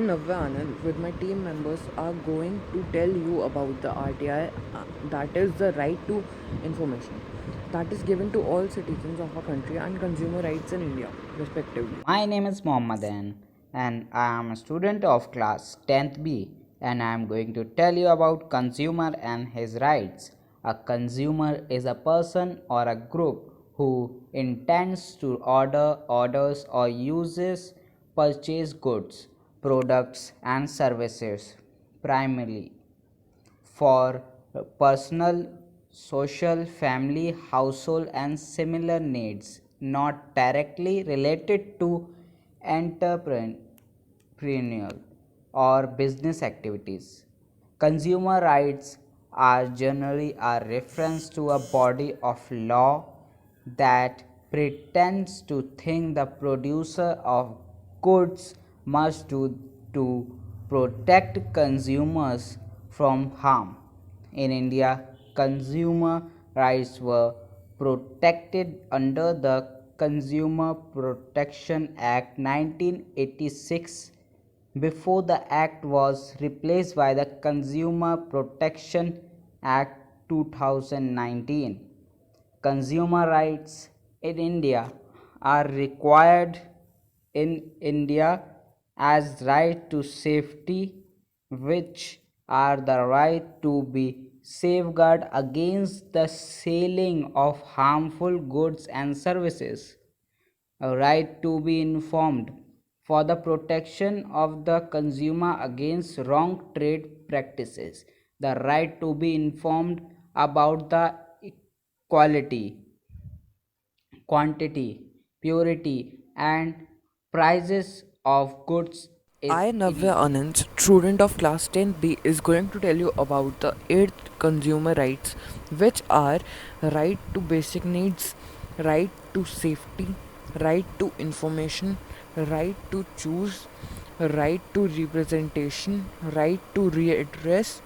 Navya Anand with my team members are going to tell you about the RTI, that is the right to information, that is given to all citizens of our country, and consumer rights in India respectively. My name is MOHMMAD and I am a student of class 10th B and I am going to tell you about consumer and his rights. A consumer is a person or a group who intends to orders or uses purchase goods, products and services primarily for personal, social, family, household, and similar needs not directly related to entrepreneurial or business activities. Consumer rights are generally a reference to a body of law that pretends to think the producer of goods must do to protect consumers from harm. In India, consumer rights were protected under the Consumer Protection Act 1986 before the act was replaced by the Consumer Protection Act 2019. Consumer rights in India are required in India as right to safety, which are the right to be safeguarded against the selling of harmful goods and services, a right to be informed for the protection of the consumer against wrong trade practices, the right to be informed about the quality, quantity, purity, and prices of goods is I, Navya illegal. Anand, student of class 10B, is going to tell you about the 8th consumer rights, which are right to basic needs, right to safety, right to information, right to choose, right to representation, right to redress,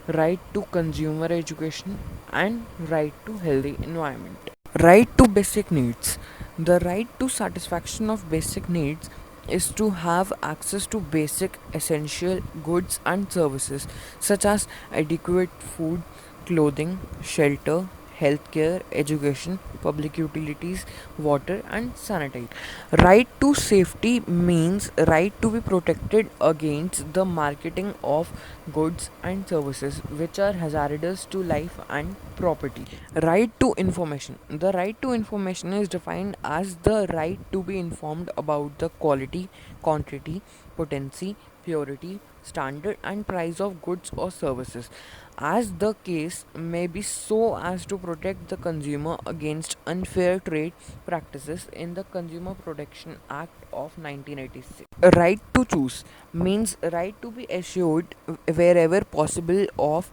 right to consumer education, and right to healthy environment. Right to basic needs. The right to satisfaction of basic needs is to have access to basic essential goods and services such as adequate food, clothing, shelter, healthcare, education, public utilities, water, and sanitation. Right to safety means right to be protected against the marketing of goods and services which are hazardous to life and property. Right to information. The right to information is defined as the right to be informed about the quality, quantity, potency, purity, standard, and price of goods or services, as the case may be, so as to protect the consumer against unfair trade practices in the Consumer Protection Act of 1986. Right to choose means right to be assured wherever possible of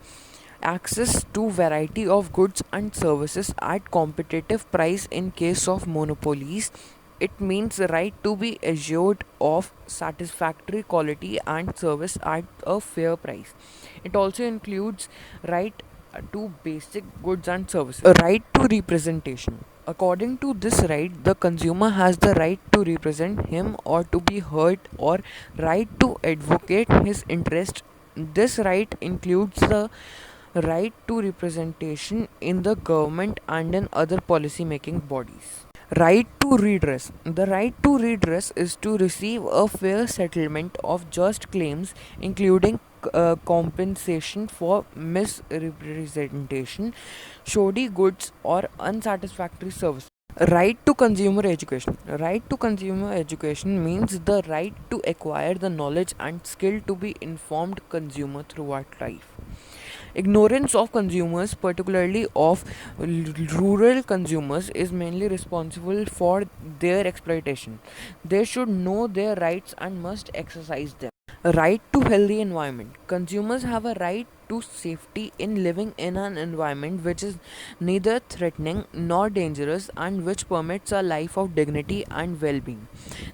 access to variety of goods and services at competitive price in case of monopolies. It means the right to be assured of satisfactory quality and service at a fair price. It also includes right to basic goods and services. A right to representation. According to this right, the consumer has the right to represent him or to be heard, or right to advocate his interest. This right includes the right to representation in the government and in other policy making bodies. Right to redress. The right to redress is to receive a fair settlement of just claims, including compensation for misrepresentation, shoddy goods, or unsatisfactory service. Right to consumer education. Right to consumer education means the right to acquire the knowledge and skill to be informed consumer throughout life. Ignorance of consumers, particularly of rural consumers, is mainly responsible for their exploitation. They should know their rights and must exercise them. Right to healthy environment. Consumers have a right to safety in living in an environment which is neither threatening nor dangerous and which permits a life of dignity and well-being.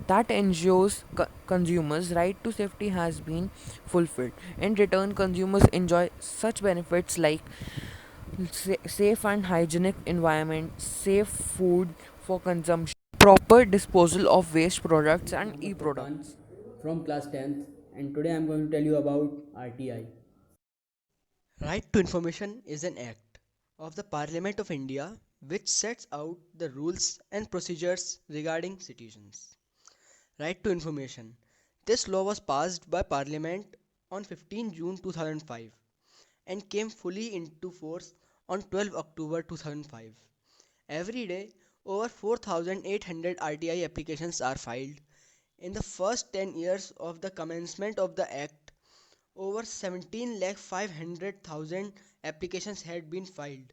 That ensures consumers' right to safety has been fulfilled. In return, consumers enjoy such benefits like safe and hygienic environment, safe food for consumption, proper disposal of waste products and Mohammed e-products. Furkan from class 10th. and today I am going to tell you about RTI. Right to Information is an act of the Parliament of India which sets out the rules and procedures regarding citizens. Right to Information. This law was passed by Parliament on 15 June 2005 and came fully into force on 12 October 2005. Every day, over 4,800 RTI applications are filed. In the first 10 years of the commencement of the Act, over 17 lakh 500,000 applications had been filed.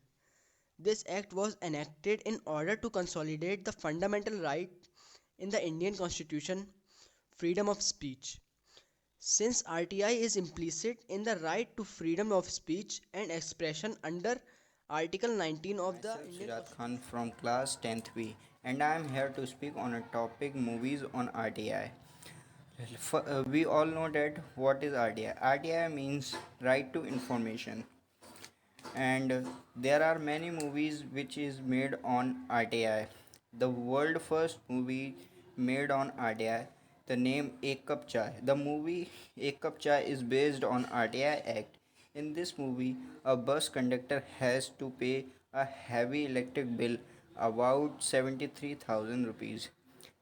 This act was enacted in order to consolidate the fundamental right in the Indian Constitution, freedom of speech. Since RTI is implicit in the right to freedom of speech and expression under Article 19 of the Myself Indian Sujat Khan Constitution. from class 10th B, and I am here to speak on a topic movies on RTI. We all know that what is RTI. RTI means right to information, and there are many movies which is made on RTI. The world first movie made on RTI, the name Ek Cup Chai. The movie Ek Cup Chai is based on RTI Act. In this movie, a bus conductor has to pay a heavy electric bill about 73,000 rupees,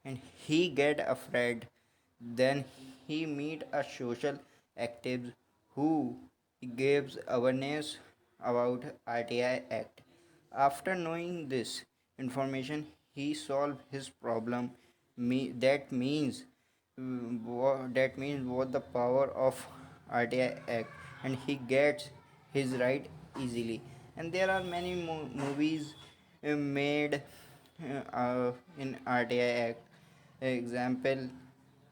and he get afraid. Then he meet a social activist who gives awareness about RTI Act. After knowing this information, he solved his problem. That means what the power of RTI Act, and he gets his right easily. And there are many movies made in RTI Act. Example,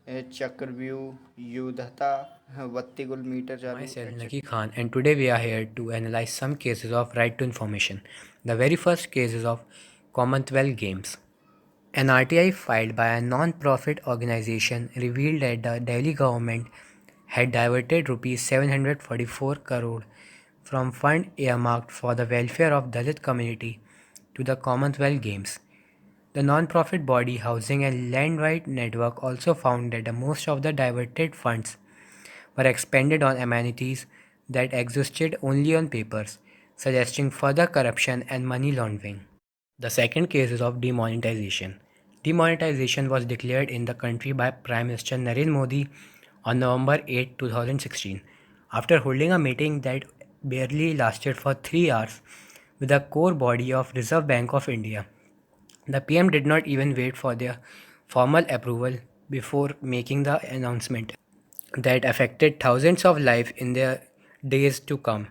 Chakravyuh, Yudhata, Vattigul meter chalu, Myself, etc. Naki Khan, and today we are here to analyze some cases of right to information. The very first case is of Commonwealth Games. An RTI filed by a non-profit organization revealed that the Delhi government had diverted Rs 744 crore from fund earmarked for the welfare of Dalit community to the Commonwealth Games. The non-profit body housing a land-wide network also found that the most of the diverted funds were expended on amenities that existed only on papers, suggesting further corruption and money laundering. The second case is of demonetization. Demonetization was declared in the country by Prime Minister Narendra Modi on November 8, 2016, after holding a meeting that barely lasted for 3 hours with the core body of Reserve Bank of India. The PM did not even wait for their formal approval before making the announcement that affected thousands of lives in the days to come.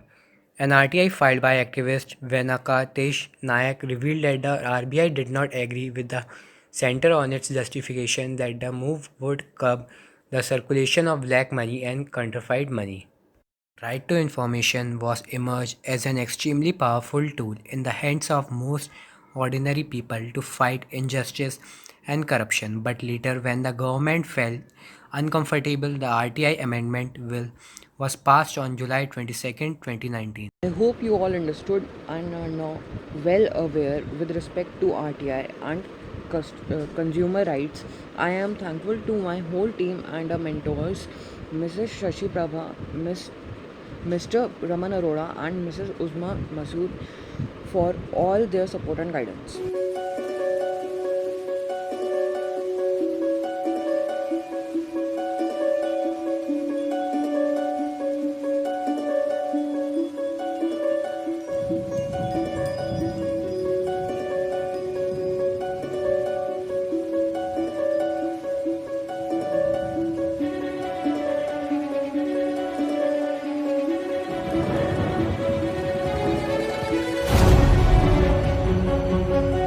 An RTI filed by activist Venkatesh Nayak revealed that the RBI did not agree with the centre on its justification that the move would curb the circulation of black money and counterfeit money. Right to information was emerged as an extremely powerful tool in the hands of most ordinary people to fight injustice and corruption. But later, when the government felt uncomfortable, the RTI Amendment Bill was passed on July 22, 2019. I hope you all understood and are now well aware with respect to RTI and consumer rights. I am thankful to my whole team and our mentors, Mrs. Shashi Prabha, Mr. Raman Arora, and Mrs. Uzma Masood, for all their support and guidance.